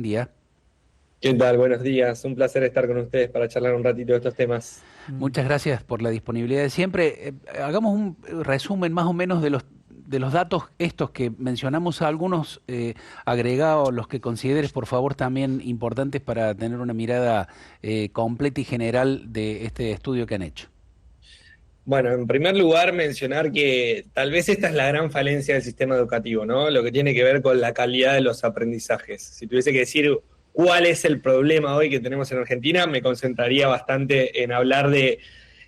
Día. ¿Qué tal? Buenos días. Un placer estar con ustedes para charlar un ratito de estos temas. Muchas gracias por la disponibilidad de siempre. Hagamos un resumen más o menos de los datos estos que mencionamos, algunos agregados, los que consideres por favor también importantes para tener una mirada completa y general de este estudio que han hecho. Bueno, en primer lugar, mencionar que tal vez esta es la gran falencia del sistema educativo, ¿no? Lo que tiene que ver con la calidad de los aprendizajes. Si tuviese que decir cuál es el problema hoy que tenemos en Argentina, me concentraría bastante en hablar de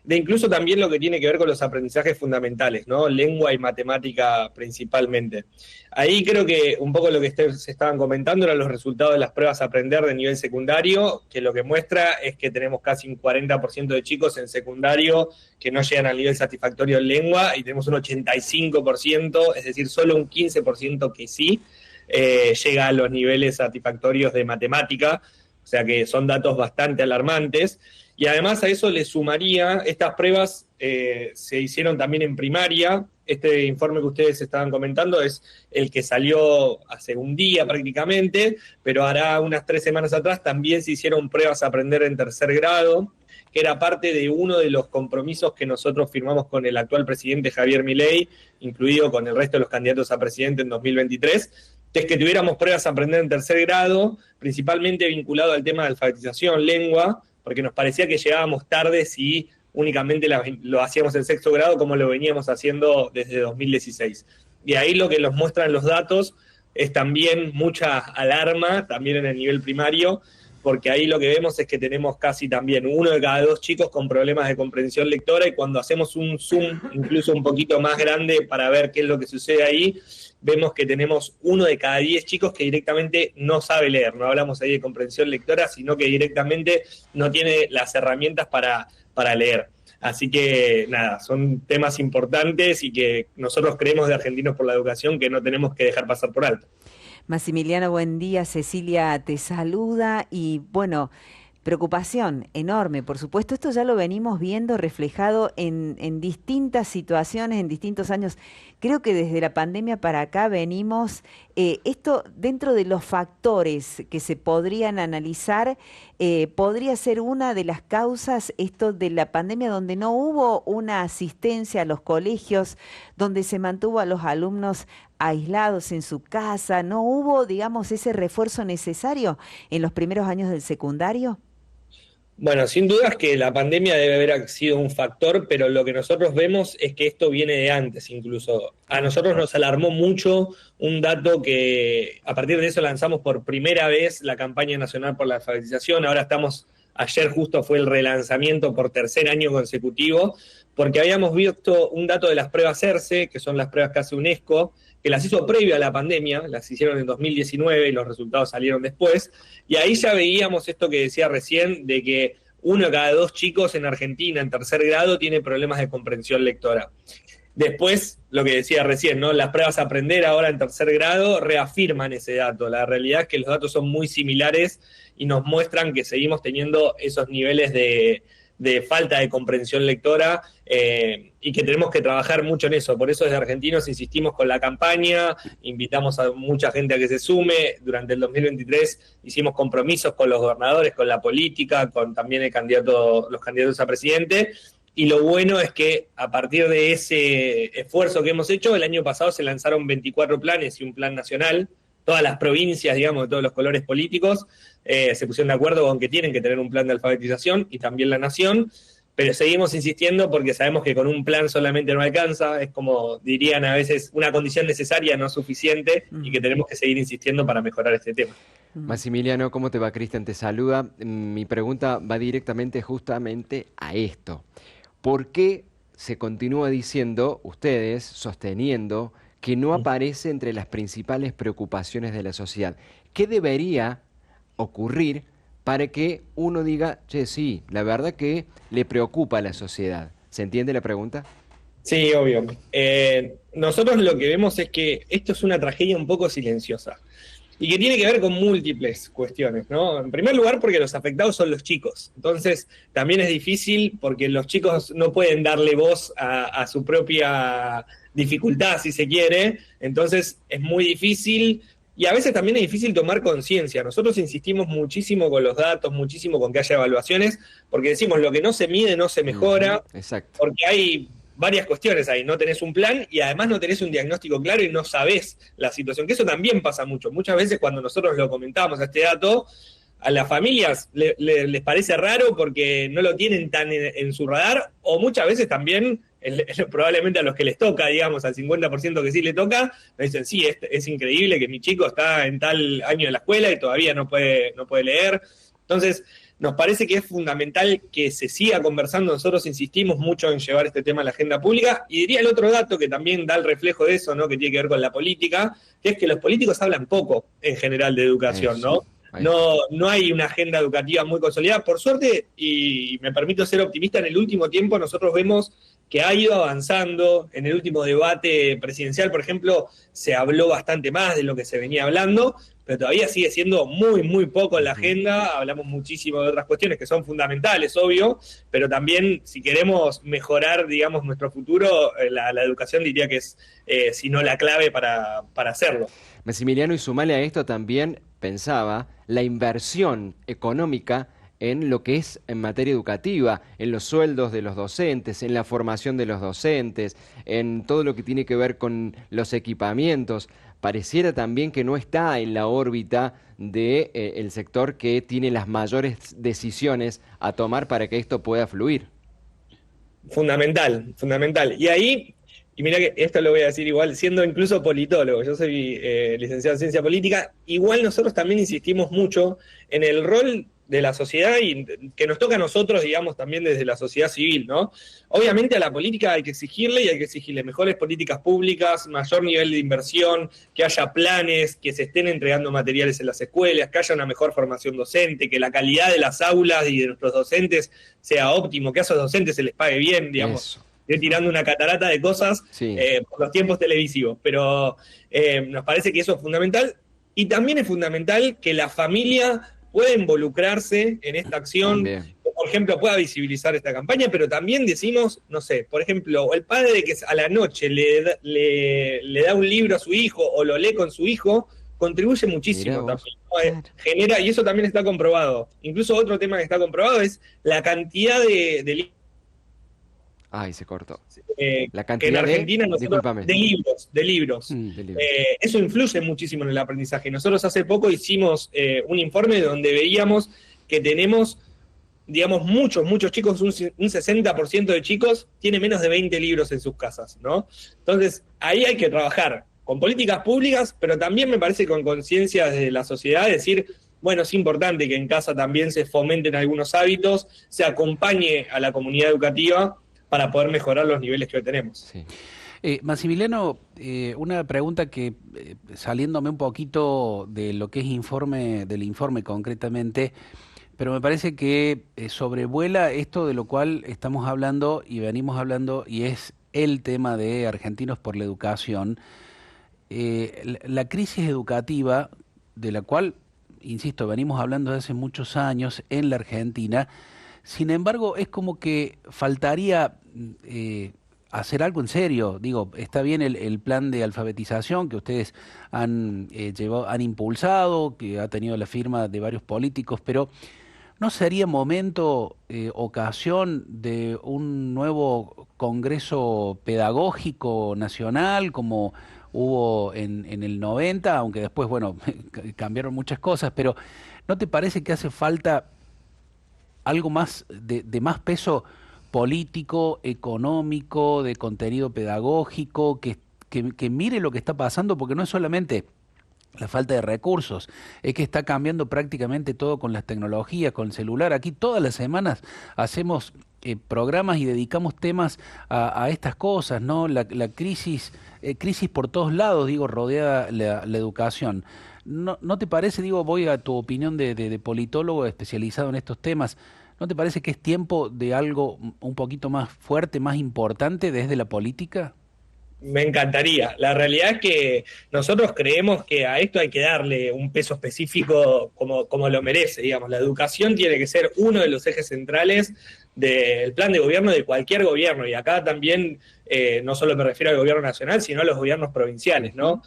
incluso también lo que tiene que ver con los aprendizajes fundamentales, ¿no? Lengua y matemática principalmente. Ahí creo que un poco lo que se estaban comentando eran los resultados de las pruebas a aprender de nivel secundario, que lo que muestra es que tenemos casi un 40% de chicos en secundario que no llegan al nivel satisfactorio en lengua y tenemos un 85%, es decir, solo un 15% que sí llega a los niveles satisfactorios de matemática, o sea que son datos bastante alarmantes. Y además a eso le sumaría, estas pruebas se hicieron también en primaria. Este informe que ustedes estaban comentando es el que salió hace un día prácticamente, pero hará unas 3 semanas atrás también se hicieron pruebas a aprender en tercer grado, que era parte de uno de los compromisos que nosotros firmamos con el actual presidente Javier Milei, incluido con el resto de los candidatos a presidente en 2023, que es que tuviéramos pruebas a aprender en tercer grado, principalmente vinculado al tema de alfabetización, lengua, porque nos parecía que llegábamos tarde si únicamente lo hacíamos en sexto grado como lo veníamos haciendo desde 2016. Y ahí lo que nos muestran los datos es también mucha alarma, también en el nivel primario, porque ahí lo que vemos es que tenemos casi también 1 de cada 2 chicos con problemas de comprensión lectora, y cuando hacemos un zoom incluso un poquito más grande para ver qué es lo que sucede ahí, vemos que tenemos 1 de cada 10 chicos que directamente no sabe leer. No hablamos ahí de comprensión lectora, sino que directamente no tiene las herramientas para leer. Así que nada, son temas importantes y que nosotros creemos de Argentinos por la Educación que no tenemos que dejar pasar por alto. Maximiliano, buen día. Cecilia te saluda y bueno, preocupación enorme, por supuesto. Esto ya lo venimos viendo reflejado en distintas situaciones, en distintos años. Creo que desde la pandemia para acá venimos, esto dentro de los factores que se podrían analizar, podría ser una de las causas, esto de la pandemia, donde no hubo una asistencia a los colegios, donde se mantuvo a los alumnos aislados en su casa, no hubo, digamos, ese refuerzo necesario en los primeros años del secundario. Bueno, sin dudas que la pandemia debe haber sido un factor, pero lo que nosotros vemos es que esto viene de antes incluso. A nosotros nos alarmó mucho un dato que a partir de eso lanzamos por primera vez la campaña nacional por la alfabetización. Ahora ayer justo fue el relanzamiento por tercer año consecutivo, porque habíamos visto un dato de las pruebas ERCE, que son las pruebas que hace UNESCO, que las hizo previo a la pandemia, las hicieron en 2019 y los resultados salieron después, y ahí ya veíamos esto que decía recién, de que 1 de cada 2 chicos en Argentina en tercer grado tiene problemas de comprensión lectora. Después, lo que decía recién, ¿no? Las pruebas a aprender ahora en tercer grado reafirman ese dato. La realidad es que los datos son muy similares y nos muestran que seguimos teniendo esos niveles de falta de comprensión lectora, y que tenemos que trabajar mucho en eso. Por eso desde Argentinos insistimos con la campaña, invitamos a mucha gente a que se sume. Durante el 2023 hicimos compromisos con los gobernadores, con la política, con también los candidatos a presidente. Y lo bueno es que a partir de ese esfuerzo que hemos hecho, el año pasado se lanzaron 24 planes y un plan nacional. Todas las provincias, digamos, de todos los colores políticos, se pusieron de acuerdo con que tienen que tener un plan de alfabetización, y también la nación, pero seguimos insistiendo porque sabemos que con un plan solamente no alcanza, es como dirían a veces una condición necesaria, no suficiente, y que tenemos que seguir insistiendo para mejorar este tema. Maximiliano, ¿cómo te va? Cristian te saluda. Mi pregunta va directamente justamente a esto. ¿Por qué se continúa diciendo, ustedes, sosteniendo, que no aparece entre las principales preocupaciones de la sociedad? ¿Qué debería ocurrir para que uno diga, che, sí, la verdad que le preocupa a la sociedad? ¿Se entiende la pregunta? Sí, obvio. Nosotros lo que vemos es que esto es una tragedia un poco silenciosa y que tiene que ver con múltiples cuestiones, ¿no? En primer lugar, porque los afectados son los chicos. Entonces, también es difícil porque los chicos no pueden darle voz a su propia dificultad, si se quiere. Entonces, es muy difícil. Y a veces también es difícil tomar conciencia. Nosotros insistimos muchísimo con los datos, muchísimo con que haya evaluaciones, porque decimos lo que no se mide no se mejora, Exacto. porque hay varias cuestiones ahí. No tenés un plan y además no tenés un diagnóstico claro y no sabés la situación, que eso también pasa mucho. Muchas veces cuando nosotros lo comentábamos a este dato, a las familias les parece raro porque no lo tienen tan en su radar, o muchas veces también, probablemente a los que les toca, digamos, al 50% que sí le toca, me dicen, sí, es increíble que mi chico está en tal año de la escuela y todavía no puede leer. Entonces, nos parece que es fundamental que se siga conversando. Nosotros insistimos mucho en llevar este tema a la agenda pública, y diría el otro dato que también da el reflejo de eso, ¿no? Que tiene que ver con la política, que es que los políticos hablan poco en general de educación, Eso. ¿no? No hay una agenda educativa muy consolidada. Por suerte, y me permito ser optimista, en el último tiempo nosotros vemos que ha ido avanzando. En el último debate presidencial, por ejemplo, se habló bastante más de lo que se venía hablando, pero todavía sigue siendo muy, muy poco en la agenda. Hablamos muchísimo de otras cuestiones que son fundamentales, obvio, pero también si queremos mejorar, digamos, nuestro futuro, la educación diría que es, si no la clave para hacerlo. Maximiliano, y sumale a esto también, pensaba, la inversión económica en lo que es en materia educativa, en los sueldos de los docentes, en la formación de los docentes, en todo lo que tiene que ver con los equipamientos. Pareciera también que no está en la órbita de, el sector que tiene las mayores decisiones a tomar para que esto pueda fluir. Fundamental, fundamental. Y ahí, y mira que esto lo voy a decir igual, siendo incluso politólogo, yo soy licenciado en ciencia política, igual nosotros también insistimos mucho en el rol de la sociedad y que nos toca a nosotros, digamos, también desde la sociedad civil, ¿no? Obviamente a la política hay que exigirle mejores políticas públicas, mayor nivel de inversión, que haya planes, que se estén entregando materiales en las escuelas, que haya una mejor formación docente, que la calidad de las aulas y de nuestros docentes sea óptimo, que a esos docentes se les pague bien, digamos. Eso. Estoy tirando una catarata de cosas Sí. Por los tiempos televisivos, pero nos parece que eso es fundamental. Y también es fundamental que la familia pueda involucrarse en esta acción, También. que, por ejemplo, pueda visibilizar esta campaña, pero también decimos, no sé, por ejemplo, el padre que a la noche le da un libro a su hijo o lo lee con su hijo, contribuye muchísimo Mirá vos. también, ¿no? Claro. Genera, y eso también está comprobado. Incluso otro tema que está comprobado es la cantidad de Ay, se cortó. La que en cantidad Argentina de, nosotros, discúlpame, de libros. de libros. Eso influye muchísimo en el aprendizaje. Nosotros hace poco hicimos un informe donde veíamos que tenemos, digamos, muchos chicos, un 60% de chicos tiene menos de 20 libros en sus casas, ¿no? Entonces, ahí hay que trabajar con políticas públicas, pero también me parece con conciencia de la sociedad, decir, bueno, es importante que en casa también se fomenten algunos hábitos, se acompañe a la comunidad educativa para poder mejorar los niveles que hoy tenemos. Sí. Maximiliano, una pregunta que, saliéndome un poquito de lo que es del informe concretamente, pero me parece que sobrevuela esto de lo cual estamos hablando y venimos hablando, y es el tema de Argentinos por la Educación. La crisis educativa, de la cual, insisto, venimos hablando desde hace muchos años en la Argentina. Sin embargo, es como que faltaría hacer algo en serio. Digo, está bien el plan de alfabetización que ustedes han han impulsado, que ha tenido la firma de varios políticos, pero ¿no sería momento, ocasión de un nuevo Congreso Pedagógico Nacional como hubo en el 90, aunque después, bueno, cambiaron muchas cosas, pero ¿no te parece que hace falta algo más de más peso político, económico, de contenido pedagógico, que mire lo que está pasando? Porque no es solamente la falta de recursos, es que está cambiando prácticamente todo con las tecnologías, con el celular. Aquí todas las semanas hacemos programas y dedicamos temas a estas cosas, ¿no? La crisis, crisis por todos lados, digo, rodea la educación. ¿No te parece, digo, voy a tu opinión de politólogo especializado en estos temas, ¿no te parece que es tiempo de algo un poquito más fuerte, más importante desde la política? Me encantaría. La realidad es que nosotros creemos que a esto hay que darle un peso específico como lo merece, digamos. La educación tiene que ser uno de los ejes centrales del plan de gobierno de cualquier gobierno, y acá también no solo me refiero al gobierno nacional, sino a los gobiernos provinciales, ¿no?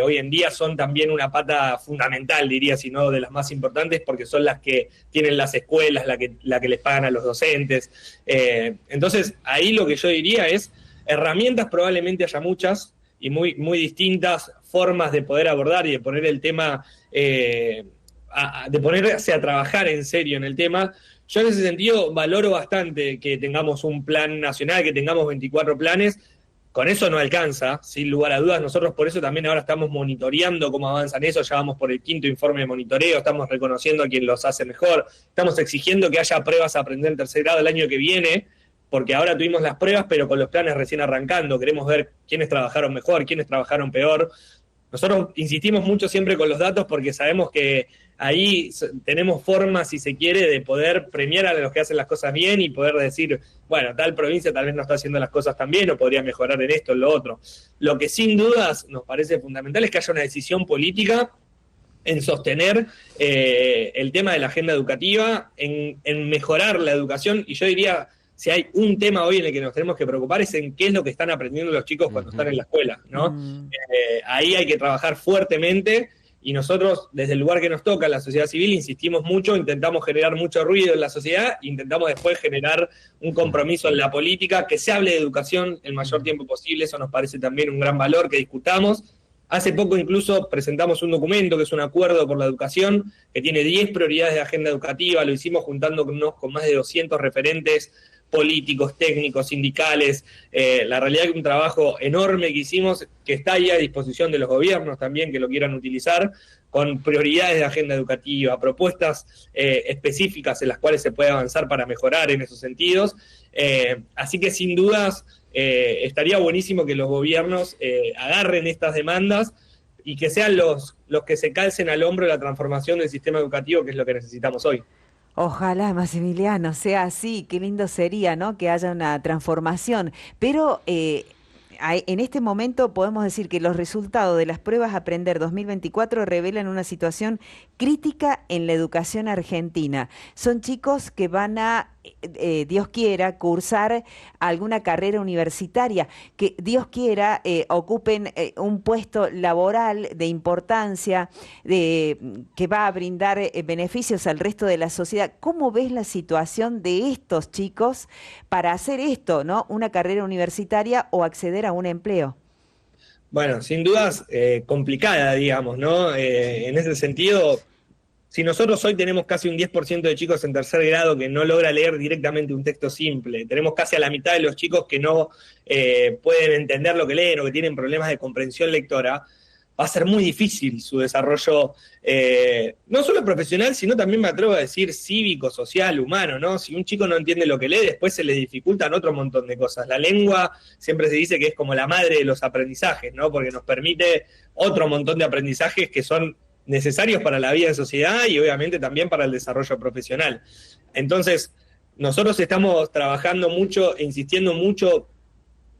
Hoy en día son también una pata fundamental, diría, si no de las más importantes, porque son las que tienen las escuelas, la que les pagan a los docentes. Entonces, ahí lo que yo diría es, herramientas probablemente haya muchas y muy, muy distintas formas de poder abordar y de poner el tema, de ponerse a trabajar en serio en el tema. Yo en ese sentido valoro bastante que tengamos un plan nacional, que tengamos 24 planes. Con eso no alcanza, sin lugar a dudas. Nosotros por eso también ahora estamos monitoreando cómo avanzan eso, ya vamos por el 5º informe de monitoreo, estamos reconociendo a quien los hace mejor, estamos exigiendo que haya pruebas a aprender en tercer grado el año que viene, porque ahora tuvimos las pruebas, pero con los planes recién arrancando. Queremos ver quiénes trabajaron mejor, quiénes trabajaron peor. Nosotros insistimos mucho siempre con los datos porque sabemos que ahí tenemos formas, si se quiere, de poder premiar a los que hacen las cosas bien y poder decir, bueno, tal provincia tal vez no está haciendo las cosas tan bien o podría mejorar en esto o en lo otro. Lo que sin dudas nos parece fundamental es que haya una decisión política en sostener el tema de la agenda educativa, en mejorar la educación, y yo diría, si hay un tema hoy en el que nos tenemos que preocupar es en qué es lo que están aprendiendo los chicos cuando están en la escuela, ¿no? Ahí hay que trabajar fuertemente, y nosotros, desde el lugar que nos toca, la sociedad civil, insistimos mucho, intentamos generar mucho ruido en la sociedad, intentamos después generar un compromiso en la política, que se hable de educación el mayor tiempo posible. Eso nos parece también un gran valor que discutamos. Hace poco incluso presentamos un documento que es un acuerdo por la educación, que tiene 10 prioridades de agenda educativa. Lo hicimos juntándonos con más de 200 referentes políticos, técnicos, sindicales. La realidad es que un trabajo enorme que hicimos, que está ahí a disposición de los gobiernos también que lo quieran utilizar, con prioridades de agenda educativa, propuestas específicas en las cuales se puede avanzar para mejorar en esos sentidos. Así que sin dudas estaría buenísimo que los gobiernos agarren estas demandas y que sean los que se calcen al hombro la transformación del sistema educativo, que es lo que necesitamos hoy. Ojalá, Maximiliano, sea así, qué lindo sería, ¿no? Que haya una transformación. Pero en este momento podemos decir que los resultados de las pruebas Aprender 2024 revelan una situación crítica en la educación argentina. Son chicos que van a, Dios quiera, cursar alguna carrera universitaria, que Dios quiera ocupen un puesto laboral de importancia, que va a brindar beneficios al resto de la sociedad. ¿Cómo ves la situación de estos chicos para hacer esto, ¿no? Una carrera universitaria o acceder a un empleo? Bueno, sin dudas complicada, digamos, ¿no? En ese sentido, si nosotros hoy tenemos casi un 10% de chicos en tercer grado que no logra leer directamente un texto simple, tenemos casi a la mitad de los chicos que no pueden entender lo que leen o que tienen problemas de comprensión lectora, va a ser muy difícil su desarrollo, no solo profesional, sino también me atrevo a decir cívico, social, humano, ¿no? Si un chico no entiende lo que lee, después se le dificultan otro montón de cosas. La lengua siempre se dice que es como la madre de los aprendizajes, ¿no? Porque nos permite otro montón de aprendizajes que son necesarios para la vida en sociedad y obviamente también para el desarrollo profesional. Entonces, nosotros estamos trabajando mucho, insistiendo mucho,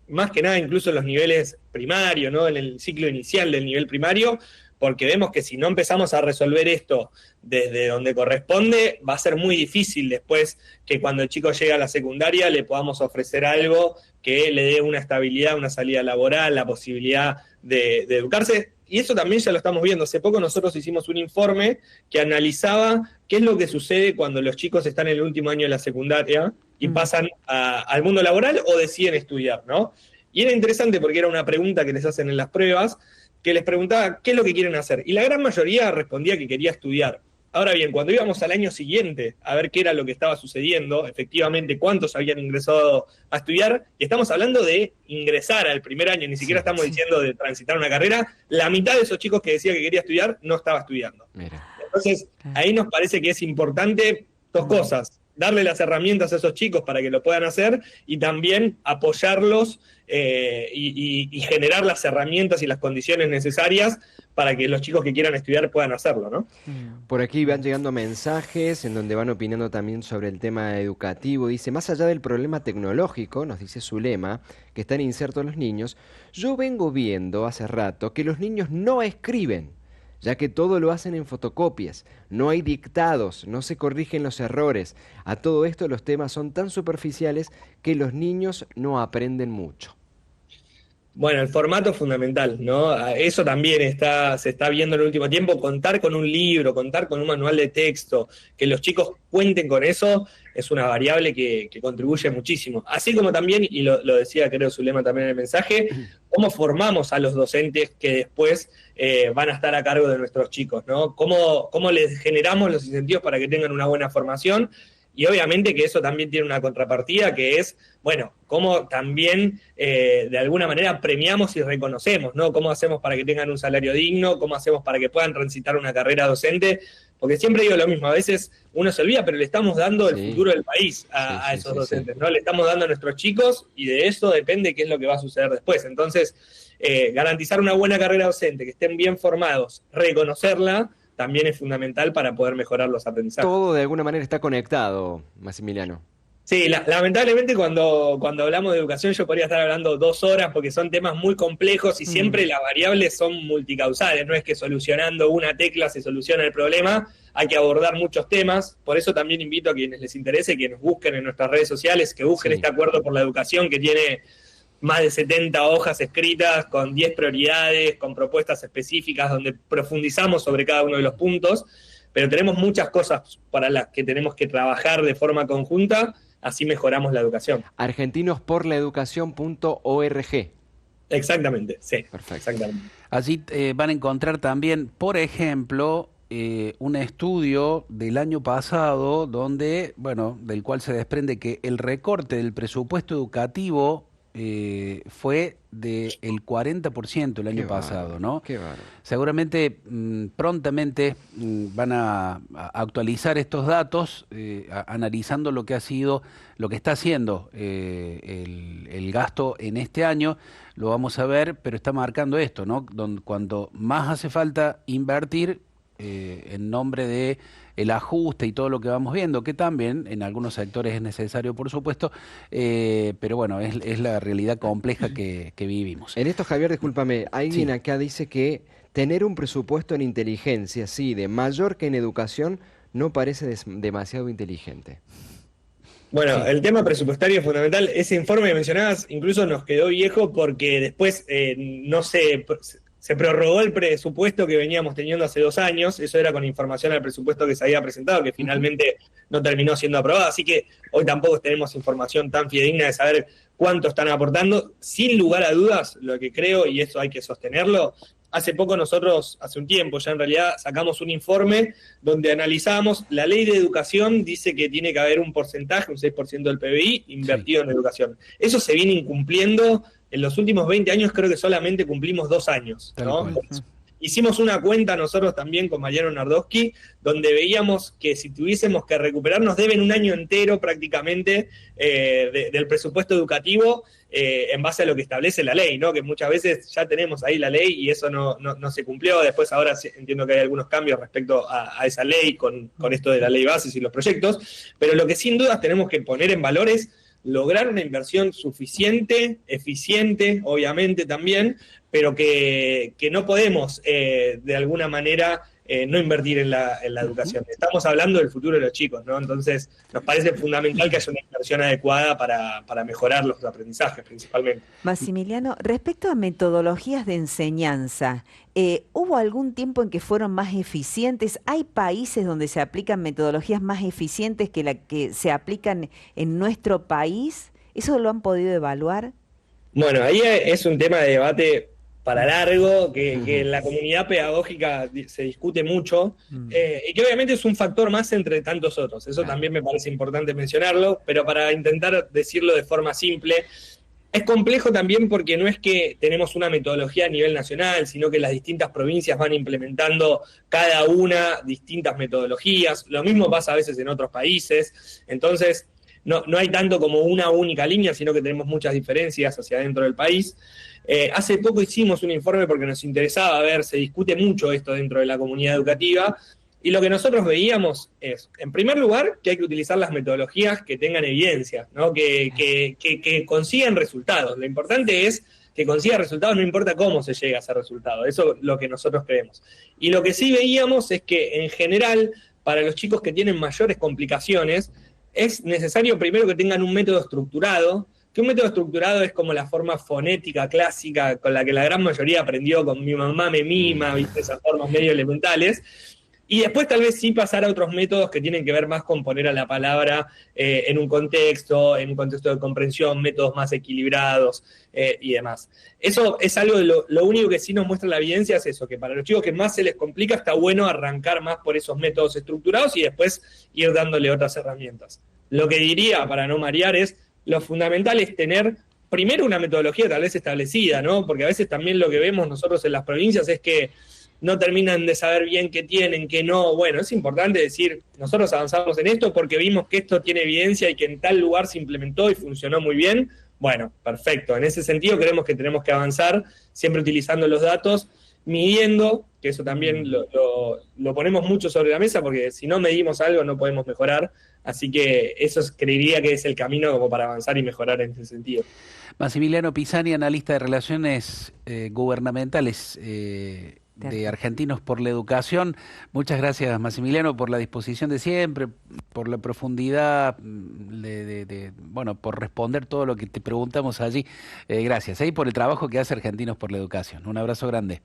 más que nada incluso en los niveles primarios, ¿no? En el ciclo inicial del nivel primario, porque vemos que si no empezamos a resolver esto desde donde corresponde, va a ser muy difícil después que cuando el chico llegue a la secundaria le podamos ofrecer algo que le dé una estabilidad, una salida laboral, la posibilidad de educarse. Y eso también ya lo estamos viendo. Hace poco nosotros hicimos un informe que analizaba qué es lo que sucede cuando los chicos están en el último año de la secundaria y pasan al mundo laboral o deciden estudiar, ¿no? Y era interesante porque era una pregunta que les hacen en las pruebas, que les preguntaba qué es lo que quieren hacer. Y la gran mayoría respondía que quería estudiar. Ahora bien, cuando íbamos al año siguiente a ver qué era lo que estaba sucediendo, efectivamente cuántos habían ingresado a estudiar, y estamos hablando de ingresar al primer año, ni siquiera estamos diciendo de transitar una carrera, la mitad de esos chicos que decía que quería estudiar no estaba estudiando. Mira. Entonces, ahí nos parece que es importante dos cosas: darle las herramientas a esos chicos para que lo puedan hacer y también apoyarlos y generar las herramientas y las condiciones necesarias para que los chicos que quieran estudiar puedan hacerlo, ¿no? Por aquí van llegando mensajes en donde van opinando también sobre el tema educativo. Dice, más allá del problema tecnológico, nos dice Zulema, que están insertos los niños, yo vengo viendo hace rato que los niños no escriben, ya que todo lo hacen en fotocopias, no hay dictados, no se corrigen los errores. A todo esto los temas son tan superficiales que los niños no aprenden mucho. Bueno, el formato es fundamental, ¿no? Eso también se está viendo en el último tiempo, contar con un libro, contar con un manual de texto, que los chicos cuenten con eso, es una variable que contribuye muchísimo. Así como también, y lo decía creo Zulema también en el mensaje, cómo formamos a los docentes que después van a estar a cargo de nuestros chicos, ¿no? Cómo les generamos los incentivos para que tengan una buena formación. Y obviamente que eso también tiene una contrapartida que es, bueno, cómo también de alguna manera premiamos y reconocemos, ¿no? Cómo hacemos para que tengan un salario digno, cómo hacemos para que puedan transitar una carrera docente, porque siempre digo lo mismo, a veces uno se olvida, pero le estamos dando el futuro del país a esos docentes, ¿no? Le estamos dando a nuestros chicos y de eso depende qué es lo que va a suceder después. Entonces, garantizar una buena carrera docente, que estén bien formados, reconocerla, también es fundamental para poder mejorar los aprendizajes. Todo de alguna manera está conectado, Maximiliano. Sí, lamentablemente cuando hablamos de educación yo podría estar hablando 2 horas porque son temas muy complejos y siempre las variables son multicausales, no es que solucionando una tecla se soluciona el problema, hay que abordar muchos temas, por eso también invito a quienes les interese que nos busquen en nuestras redes sociales, que busquen este acuerdo por la educación que tiene más de 70 hojas escritas con 10 prioridades, con propuestas específicas donde profundizamos sobre cada uno de los puntos, pero tenemos muchas cosas para las que tenemos que trabajar de forma conjunta, así mejoramos la educación. Argentinosporlaeducación.org. Exactamente, sí. Perfecto. Exactamente. Allí van a encontrar también, por ejemplo, un estudio del año pasado donde, bueno, del cual se desprende que el recorte del presupuesto educativo fue del 40% el año pasado, ¿no? Qué bárbaro. Seguramente prontamente van a actualizar estos datos, analizando lo que ha sido, lo que está haciendo el gasto en este año, lo vamos a ver, pero está marcando esto, ¿no? Cuando más hace falta invertir en nombre de el ajuste y todo lo que vamos viendo, que también en algunos sectores es necesario, por supuesto, pero bueno, es la realidad compleja que vivimos. En esto, Javier, discúlpame, alguien acá dice que tener un presupuesto en inteligencia, sí, de mayor que en educación, no parece demasiado inteligente. Bueno, el tema presupuestario es fundamental. Ese informe que mencionabas incluso nos quedó viejo porque después no se prorrogó el presupuesto que veníamos teniendo hace 2 años, eso era con información al presupuesto que se había presentado, que finalmente no terminó siendo aprobado, así que hoy tampoco tenemos información tan fidedigna de saber cuánto están aportando. Sin lugar a dudas, lo que creo, y eso hay que sostenerlo, hace poco nosotros, hace un tiempo ya en realidad, sacamos un informe donde analizamos, la ley de educación dice que tiene que haber un porcentaje, un 6% del PBI, invertido en educación. Eso se viene incumpliendo. En los últimos 20 años creo que solamente cumplimos 2 años, ¿no? Hicimos una cuenta nosotros también con Mariano Nardowski, donde veíamos que si tuviésemos que recuperar, nos deben un año entero prácticamente del presupuesto educativo en base a lo que establece la ley, ¿no? Que muchas veces ya tenemos ahí la ley y eso no se cumplió. Después ahora entiendo que hay algunos cambios respecto a esa ley con esto de la ley bases y los proyectos, pero lo que sin dudas tenemos que poner en valor es lograr una inversión suficiente, eficiente, obviamente también, pero que no podemos de alguna manera no invertir en la educación. Estamos hablando del futuro de los chicos, ¿no? Entonces nos parece fundamental que haya una inversión adecuada para mejorar los aprendizajes principalmente. Maximiliano, respecto a metodologías de enseñanza, ¿hubo algún tiempo en que fueron más eficientes? ¿Hay países donde se aplican metodologías más eficientes que la que se aplican en nuestro país? ¿Eso lo han podido evaluar? Bueno, ahí es un tema de debate para largo, que en la comunidad pedagógica se discute mucho, y que obviamente es un factor más entre tantos otros. Eso también me parece importante mencionarlo, pero para intentar decirlo de forma simple, es complejo también porque no es que tenemos una metodología a nivel nacional, sino que las distintas provincias van implementando cada una distintas metodologías. Lo mismo pasa a veces en otros países. Entonces, no hay tanto como una única línea, sino que tenemos muchas diferencias hacia adentro del país. Hace poco hicimos un informe porque nos interesaba ver, se discute mucho esto dentro de la comunidad educativa, y lo que nosotros veíamos es, en primer lugar, que hay que utilizar las metodologías que tengan evidencia, ¿no? que consigan resultados. Lo importante es que consiga resultados, no importa cómo se llega a ese resultado. Eso es lo que nosotros creemos. Y lo que sí veíamos es que, en general, para los chicos que tienen mayores complicaciones, es necesario primero que tengan un método estructurado, que un método estructurado es como la forma fonética clásica con la que la gran mayoría aprendió con mi mamá me mima, ¿viste? Esas formas medio elementales. Y después tal vez sí pasar a otros métodos que tienen que ver más con poner a la palabra en un contexto de comprensión, métodos más equilibrados y demás. Eso es algo de lo único que sí nos muestra la evidencia, es eso, que para los chicos que más se les complica está bueno arrancar más por esos métodos estructurados y después ir dándole otras herramientas. Lo que diría, para no marear, es lo fundamental es tener primero una metodología tal vez establecida, ¿no? Porque a veces también lo que vemos nosotros en las provincias es que no terminan de saber bien qué tienen, qué no. Bueno, es importante decir, nosotros avanzamos en esto porque vimos que esto tiene evidencia y que en tal lugar se implementó y funcionó muy bien. Bueno, perfecto. En ese sentido creemos que tenemos que avanzar, siempre utilizando los datos, midiendo, que eso también lo ponemos mucho sobre la mesa, porque si no medimos algo no podemos mejorar. Así que eso creería que es el camino como para avanzar y mejorar en ese sentido. Massimiliano Pisani, analista de relaciones gubernamentales de Argentinos por la Educación. Muchas gracias, Massimiliano, por la disposición de siempre, por la profundidad, bueno, por responder todo lo que te preguntamos allí. Gracias, y por el trabajo que hace Argentinos por la Educación. Un abrazo grande.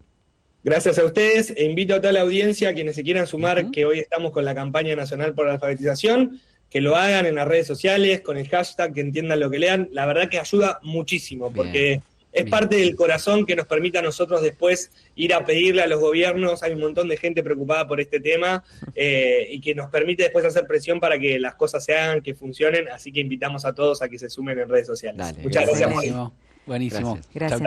Gracias a ustedes, e invito a toda la audiencia, quienes se quieran sumar, que hoy estamos con la campaña nacional por la alfabetización, que lo hagan en las redes sociales, con el hashtag, que entiendan lo que lean. La verdad que ayuda muchísimo, porque es parte del corazón que nos permite a nosotros después ir a pedirle a los gobiernos. Hay un montón de gente preocupada por este tema y que nos permite después hacer presión para que las cosas se hagan, que funcionen. Así que invitamos a todos a que se sumen en redes sociales. Dale, Muchas gracias. Buenísimo. Buenísimo. Gracias.